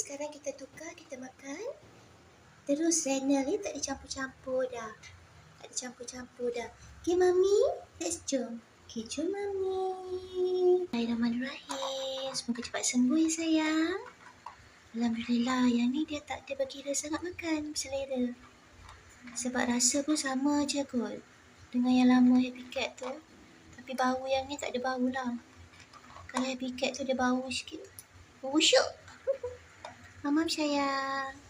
sekarang kita tukar, kita makan. Terus Zainal ni tak dicampur-campur dah. Tak dicampur-campur dah. Okay, Mami. Let's jom. Okay, jom Mami. Bismillahirrahmanirrahim. Semoga cepat sembuh ya sayang. Alhamdulillah, yang ni dia tak ada bagi dia sangat makan, selera. Sebab rasa pun sama je kot dengan yang lama Happy Cat tu. Tapi bau yang ni tak ada bau lah. Kalau Happy Cat tu ada bau sikit. Bau busuk. Mama sayang.